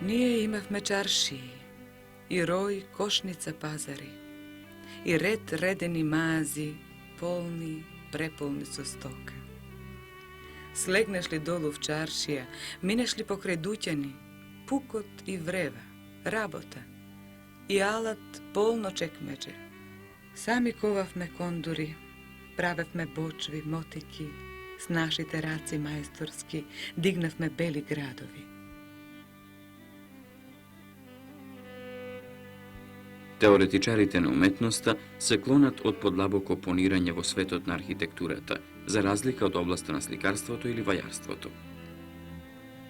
Ние имавме чаршии, и рој кошница пазари, и ред редени маази, полни, преполни со стока. Слегнеш ли долу в чаршија, минеш ли покрај дуќани, пукот и врева, работа, и алат полно чекмеđе. Сами ковавме кондури, правевме бочви, мотики, с нашите раци мајсторски дигнавме бели градови. Теоретичарите на уметноста се клонат од подлабоко понирање во светот на архитектурата, за разлика од областа на сликарството или вајарството.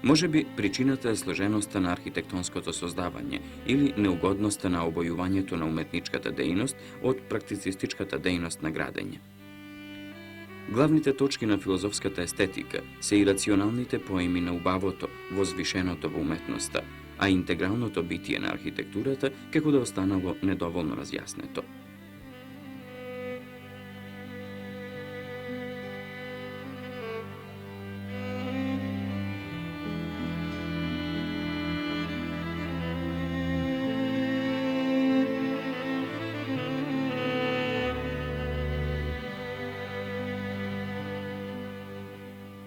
Може би причината е сложеноста на архитектонското создавање или неугодноста на обојувањето на уметничката дејност од практицистичката дејност на градење. Главните точки на филозофската естетика се и рационалните поеми на убавото, возвишеното во уметноста, а интегралното битие на архитектурата како да останало недоволно разјаснето.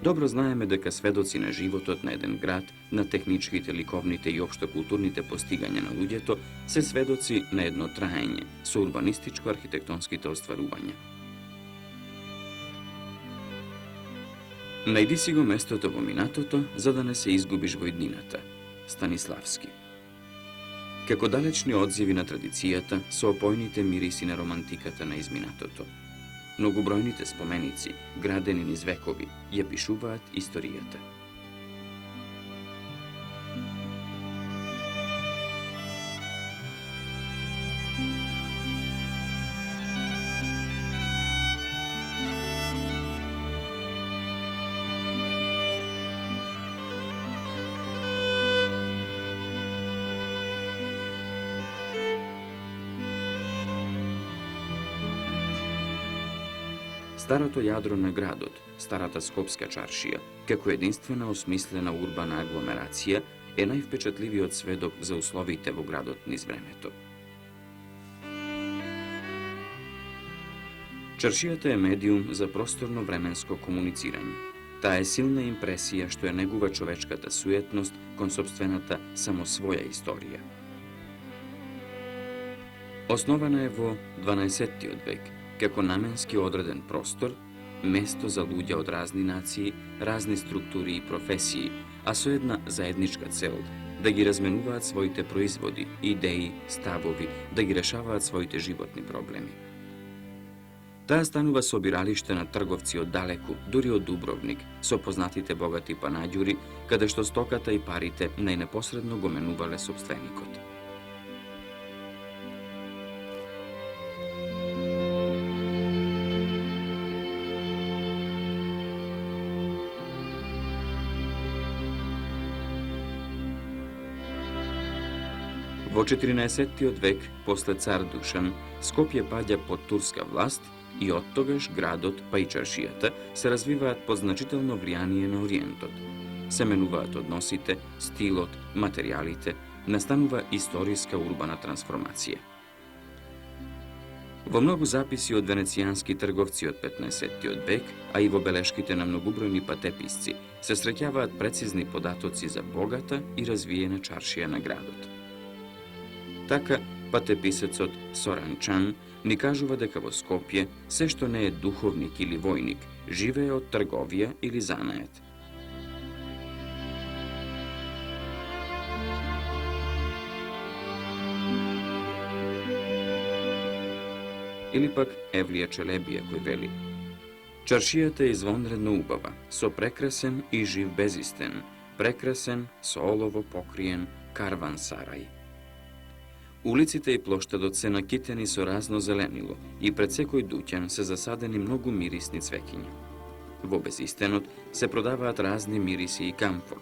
Добро знаеме дека сведоци на животот на еден град, на техничките, ликовните и општокултурните постигања на луѓето, се сведоци на едно траење со урбанистичко-архитектонските остварувања. Најди си го местото во минатото, за да не се изгубиш во иднината. Станиславски. Како далечни одзиви на традицијата, со опојните мириси на романтиката на изминатото. Многобројните споменици, градени низ векови, ја пишуваат историјата. Старото јадро на градот, старата скопска чаршија, како единствена осмислена урбана агломерација, е највпечатливиот сведок за условите во градот низ времето. Чаршијата е медиум за просторно-временско комуницирање. Таа е силна импресија што ја негува човечката суетност кон сопствената само своја историја. Основана е во 12. век, како наменски одреден простор, место за луѓе од разни нации, разни структури и професии, а со една заедничка цел – да ги разменуваат своите производи, идеи, ставови, да ги решаваат своите животни проблеми. Таа станува собиралиште на трговци од далеку, дури од Дубровник, со познатите богати панаѓури, каде што стоката и парите најнепосредно го менувале сопственикот. Во 14. век, после цар Душан, Скопје паѓа под турска власт и оттогаш градот, па и чаршијата, се развиваат под значително влијание на Ориентот. Се менуваат односите, стилот, материјалите, настанува историска урбана трансформација. Во многу записи од венецијански трговци од 15. век, а и во белешките на многубројни патеписци, се среќаваат прецизни податоци за богата и развиена чаршија на градот. Така, патеписецот Соранчан ни кажува дека во Скопје се што не е духовник или војник, живее од трговија или занает. Или пак Евлија Челебија кој вели: чаршијата е извонредно убава, со прекрасен и жив безистен, прекрасен со олово покриен карван сарај. Улиците и плоштадот се накитени со разно зеленило и пред секој дуќан се засадени многу мирисни цвеќиња. Во безистенот се продаваат разни мириси и камфор.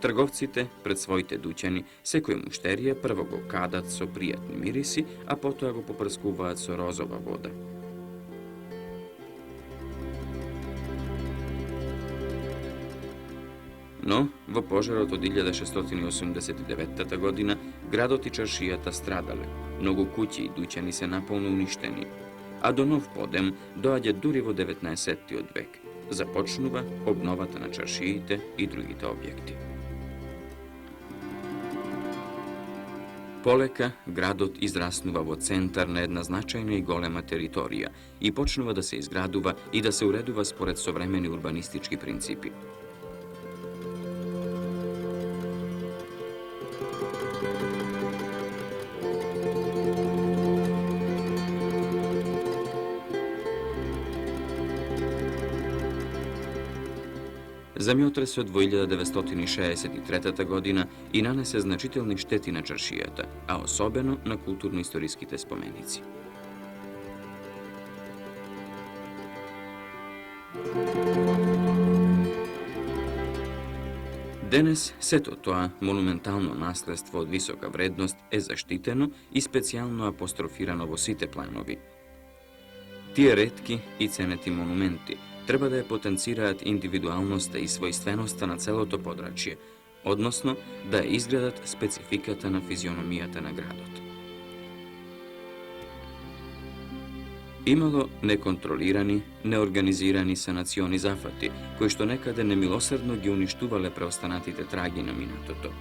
Трговците пред своите дуќани секој муштерија прво го кадат со пријатни мириси, а потоа го попрскуваат со розова вода. No, во пожарот од 1689 година градот и чаршијата страдале. Многу куќи и дуќани се наполно уништени. А до нов подем доаѓа дури во 19. век. Започнува обновата на чаршиите и другите објекти. Полека, градот израснува во центар на една значајна и голема територија и почнува да се изградува и да се уредува според современи урбанистички принципи. Земјотресот во 1963 година и нанесе значителни штети на чаршијата, а особено на културно-историските споменици. Денес сето тоа монументално наследство од висока вредност е заштитено и специјално апострофирано во сите планови. Тие ретки и ценети монументи треба да ја потенцираат индивидуалноста и својственоста на целото подрачје, односно да ја изградат спецификата на физиономијата на градот. Имало неконтролирани, неорганизирани санациони зафати, кои што некаде немилосредно ги уништувале преостанатите траги на минатото.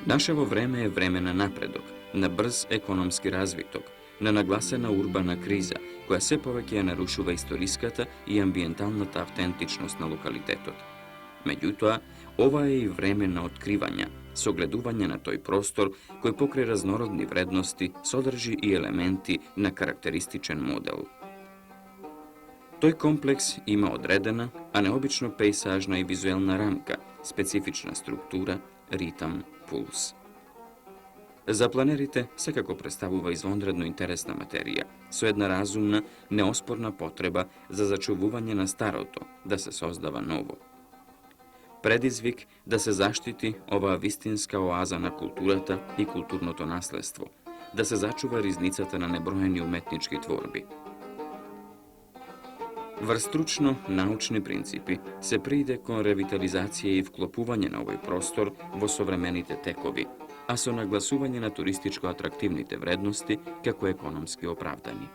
Нашево време е време на напредок, на брз економски развиток, на нагласена урбана криза, која се повеќе ја нарушува историската и амбиенталната автентичност на локалитетот. Меѓутоа, ова е и време на откривања, согледување на тој простор кој покрај разнородни вредности содржи и елементи на карактеристичен модел. Тој комплекс има одредена, а необично пейсажна и визуелна рамка, специфична структура, ритам, пулс. За планерите секако представува извонредно интересна материја, со една разумна, неоспорна потреба за зачувување на старото, да се создава ново. Предизвик да се заштити оваа вистинска оаза на културата и културното наследство, да се зачува ризницата на неброени уметнички творби. Врз стручно научни принципи се прииде кон ревитализација и вклопување на овој простор во современите текови, а со нагласување на туристичко атрактивните вредности како економски оправдани.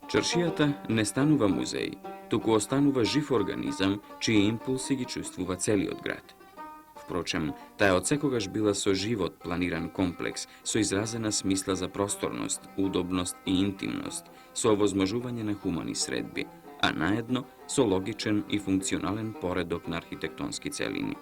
Чаршијата не станува музеј, туку останува жив организам, чии импулси ги чувствува целиот град. Впрочем, таа одсекогаш била со живот планиран комплекс, со изразена смисла за просторност, удобност и интимност, со овозможување на хумани средби, а наедно со логичен и функционален поредок на архитектонски целини.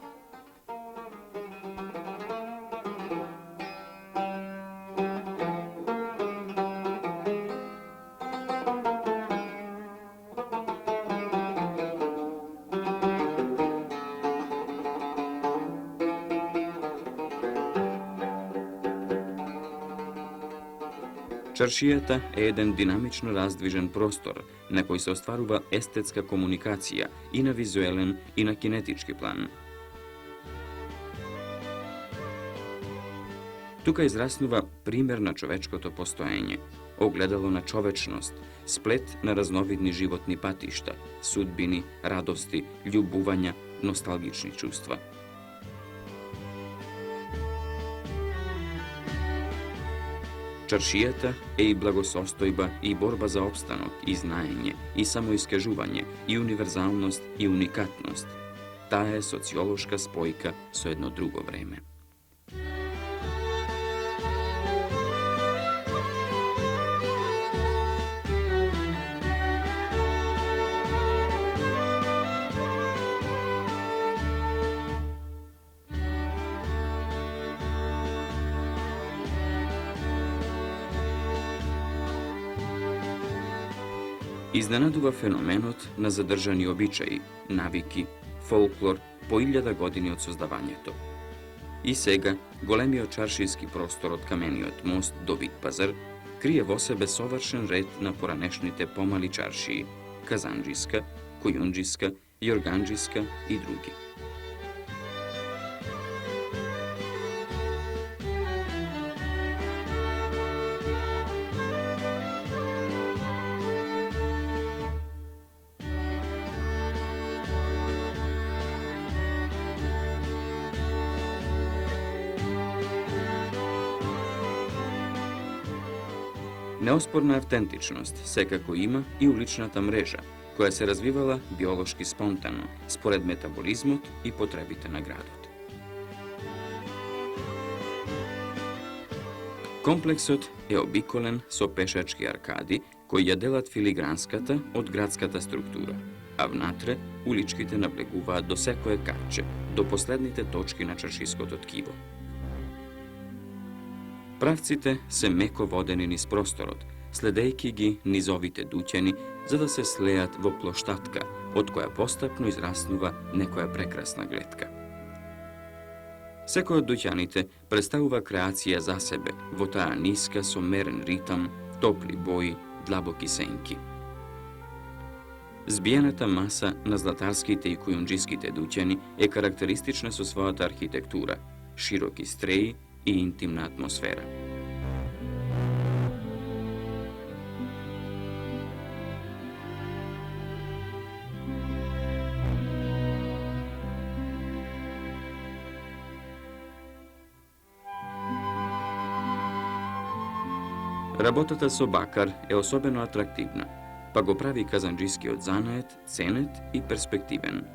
Чаршијата е еден динамично раздвижен простор на кој се остварува естетска комуникација и на визуелен и на кинетички план. Тука израснува пример на човечкото постоење, огледало на човечност, сплет на разновидни животни патишта, судбини, радости, љубувања, носталгични чувства. Чаршијата е и благосостојба и борба за опстанок, и знаење, и самоискажување, и универзалност, и уникатност. Таа е социолошка спојка со едно друго време. Изненадува феноменот на задржани обичаи, навики, фолклор по 1000 години од создавањето. И сега, големиот чаршиски простор од камениот мост до Биг пазар крие во себе совршен ред на поранешните помали чаршии, Казанџиска, Кујунџиска, Јорганџиска и други. Неоспорна автентичност секако има и уличната мрежа, која се развивала биолошки спонтано, според метаболизмот и потребите на градот. Комплексот е обиколен со пешачки аркади, кои ја делат филигранската од градската структура, а внатре уличките наблегуваат до секое капче, до последните точки на чаршиското ткиво. Правците се меко водени низ просторот, следејќи ги низ овите дуќани, за да се слеат во плоштатка, од која постапно израснува некоја прекрасна гледка. Секој од дуќаните представува креација за себе, во таа ниска со мерен ритам, топли бои, длабоки сенки. Збиената маса на златарските и кујунџиските дуќани е карактеристична со својата архитектура, широки стреи и интимна атмосфера. Работата со бакар е особено атрактивна, па го прави казанџискиот занает ценет и перспективен.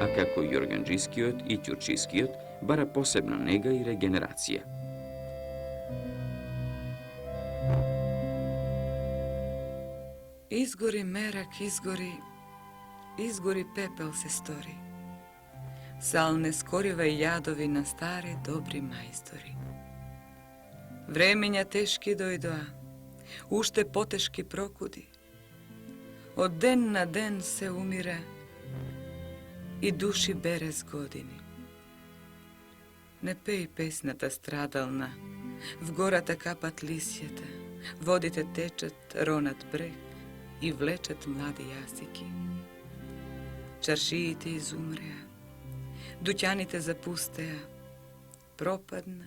А како јорганџискиот и ќурчискиот бара посебна нега и регенерација. Изгори мерак, изгори пепел се стори. Сал не скорива и јадови на стари добри мајстори. Времења тешки дојдоа, уште потешки прокуди. Од ден на ден се умира и души бере с години. Не пеј песната страдална, в гората капат лисјата, водите течат, ронат брег и влечат млади јасики. Чаршиите изумреа, дуќаните запустеа, пропадна,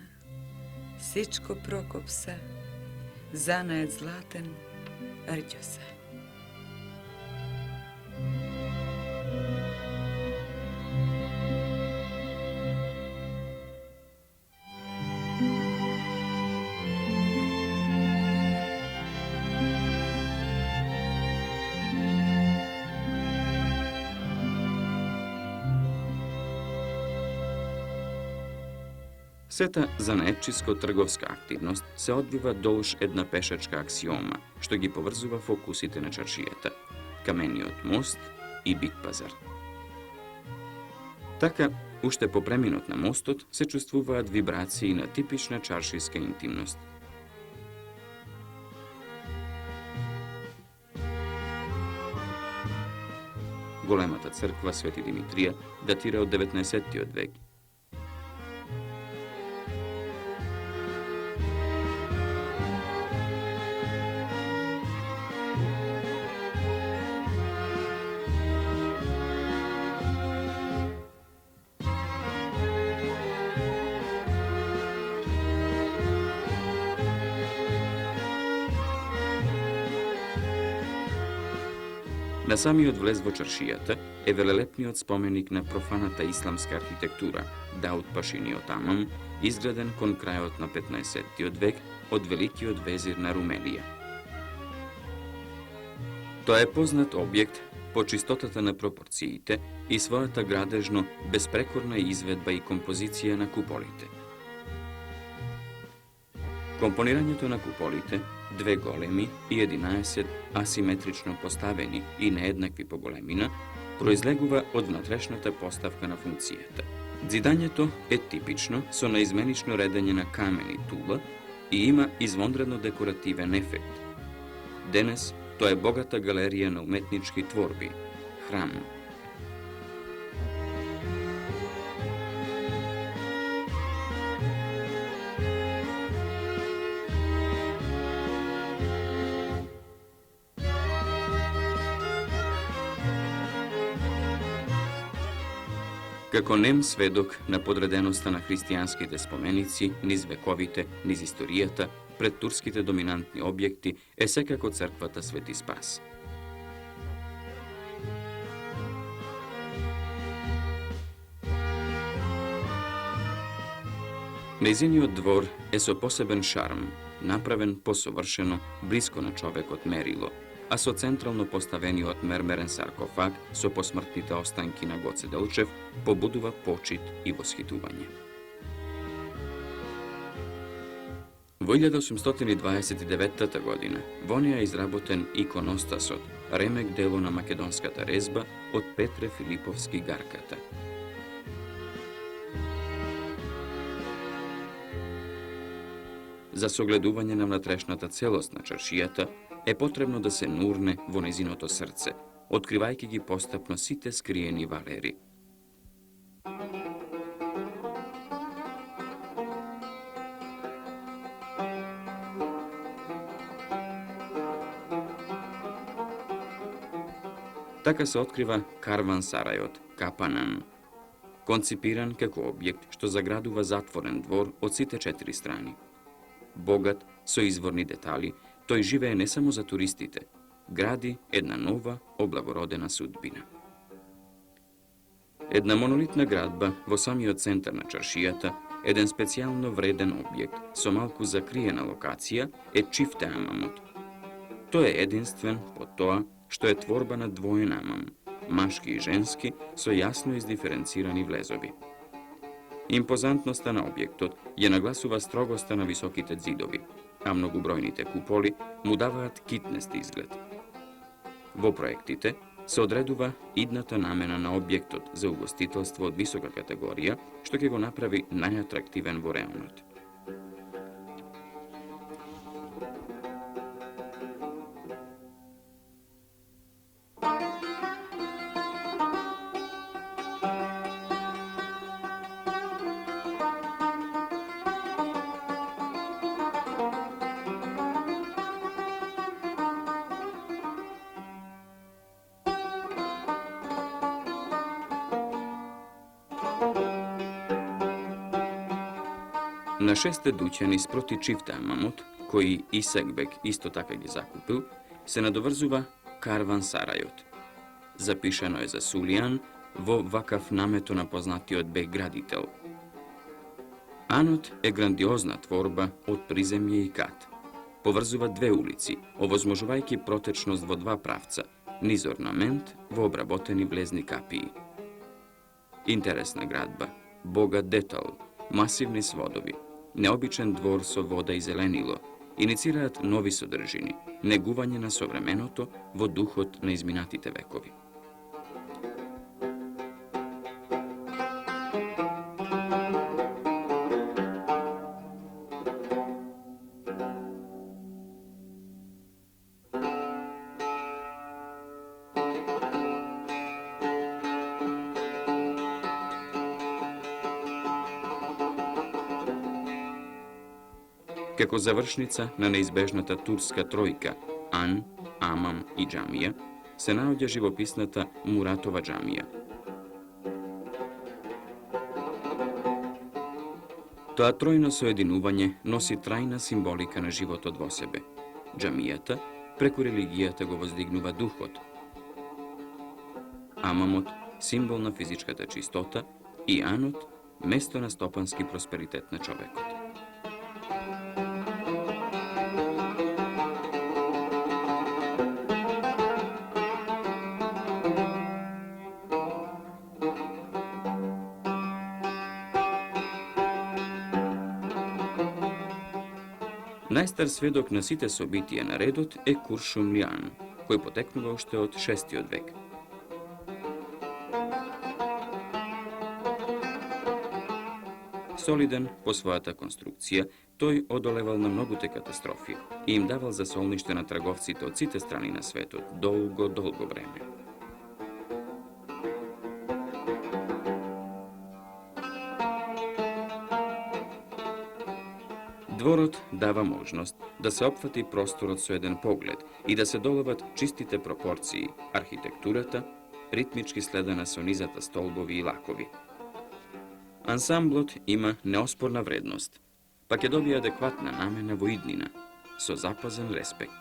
сичко прокопса, занает златен рѓоса. Сета занаетчиско-трговска активност се одвива долж една пешачка аксиома, што ги поврзува фокусите на чаршијата – камениот мост и Биг пазар. Така, уште по преминот на мостот се чувствуваат вибрации на типична чаршиска интимност. Големата црква Свети Димитрија датира од 19. век. На самиот влез во чаршијата е велелепниот споменик на профаната исламска архитектура, Дауд Пашиниот Амам, изграден кон крајот на 15. век од великиот везир на Румелија. Тоа е познат објект по чистотата на пропорциите и својата градежно безпрекорна изведба и композиција на куполите. Компонирањето на куполите, 2 големи и 11 асиметрично поставени и нееднакви по големина, произлегува од внатрешната поставка на функцијата. Дзидањето е типично со наизменично редење на камен и тула и има извонредно декоративен ефект. Денес тоа е богата галерија на уметнички творби, храм. Како нем сведок на подреденоста на христијанските споменици низ вековите, низ историјата, пред турските доминантни објекти е секако црквата Свети Спас. Нејзиниот двор е со посебен шарм, направен посовршено, блиско на човекот мерило, а со централно поставениот мермерен саркофаг со посмртните останки на Гоце Делчев побудува почит и восхитување. Во 1829 година во неа е изработен иконостасот, ремек дело на македонската резба од Петре Филиповски Гарката. За согледување на внатрешната целост на чаршијата е потребно да се нурне во незиното срце, откривајќи ги постапно сите скриени валери. Така се открива карвансарајот, Капанан, конципиран како објект што заградува затворен двор од сите 4 страни. Богат, со изворни детали, тој живее не само за туристите, гради една нова, облагородена судбина. Една монолитна градба во самиот центар на чаршијата, еден специјално вреден објект со малку закриена локација е Чифте амамот. Тој е единствен по тоа што е творба на двоен амам, машки и женски, со јасно издиференцирани влезови. Импозантноста на објектот ја нагласува строгоста на високите ѕидови, а многобројните куполи му даваат китнест изглед. Во проектите се одредува идната намена на објектот за угостителство од висока категорија, што ќе го направи најатрактивен во реонот. На 6 дуќани спроти Чифте амамот, кои Исекбек исто така ги закупил, се надоврзува карвансарајот. Запишано е за Сулијан во вакафнамето на познатиот бек градител. Анот е грандиозна творба од приземје и кат. Поврзува две улици, овозможувајќи протечност во два правца, низ орнамент во обработени влезни капии. Интересна градба, богат детал, масивни сводови, необичен двор со вода и зеленило, иницираат нови содржини, негување на современото во духот на изминатите векови. Како завршница на неизбежната турска тројка Ан, Амам и џамија, се наоѓа живописната Муратова џамија. Тоа тројно соединување носи трајна символика на животот во себе. Џамијата преку религијата го воздигнува духот. Амамот символ на физичката чистота и Анот место на стопански просперитет на човекот. Најстар сведок на сите собитија на редот е Куршумлијан, кој потекнува уште од 6. век. Солиден по својата конструкција, тој одолевал на многуте катастрофи и им давал за солниште на трговците од сите страни на светот долго време. Дворот дава можност да се опфати просторот со еден поглед и да се доловат чистите пропорции, архитектурата, ритмички следена со низата столбови и лакови. Ансамблот има неоспорна вредност, па ќе добие адекватна намена во иднина, со запазен респект.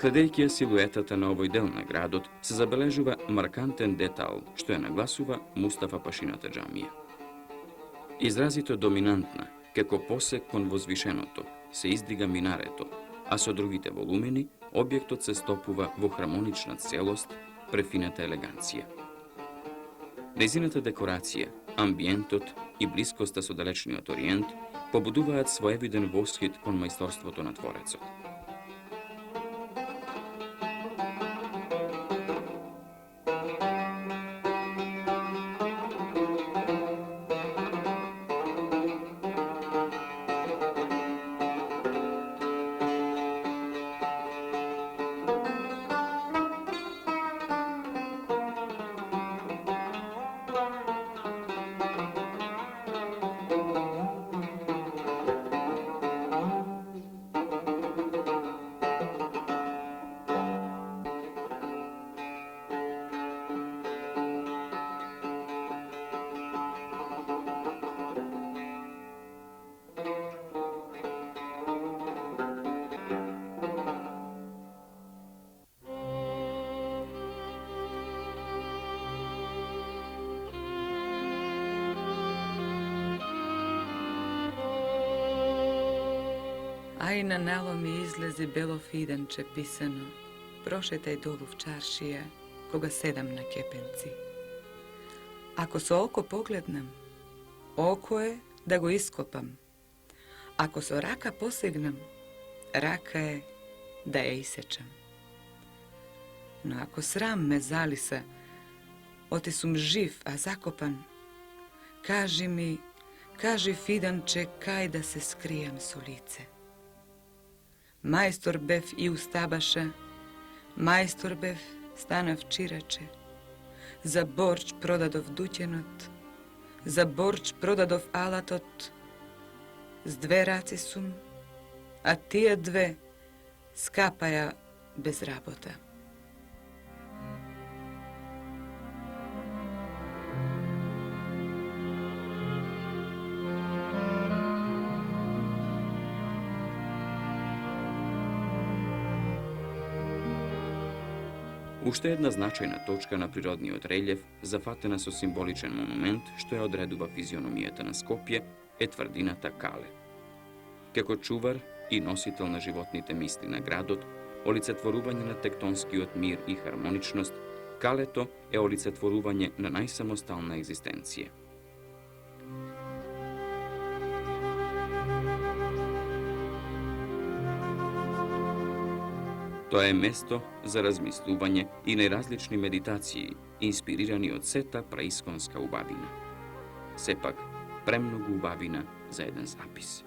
Следејќи силуетата на овој дел на градот, се забележува маркантен детал, што ја нагласува Мустафа Пашината џамија. Изразито доминантна, како посек кон возвишеното, се издига минарето, а со другите волумени, објектот се стопува во хармонична целост, префината елеганција. Незината декорација, амбиентот и блискоста со далечниот ориент побудуваат своевиден восхит кон мајсторството на творецот. А и на нало ми излези бело фиденче писано: прошетај долу в чаршија, кога седам на кепенци. Ако со око погледнам, око е да го ископам. Ако со рака посегнам, рака е да ја исечам. Но ако срам ме залиса, оти сум жив, а закопан, кажи фиданче, кај да се скријам со лице. Мајстор бев и устабаша, мајстор бев, станав чираче. За борч продадов дуќенот, за борч продадов алатот. С две раци сум, а тие две скапаја без работа. Уште една значајна точка на природниот релјеф, зафатена со символичен монумент што ја одредува физиономијата на Скопје, е тврдината Кале. Како чувар и носител на животните мисли на градот, олицетворување на тектонскиот мир и хармоничност, Калето е олицетворување на најсамостална екзистенција. Тоа е место за размислување и најразлични медитации, инспирирани од сета праисконска убавина. Сепак, премногу убавина за еден запис.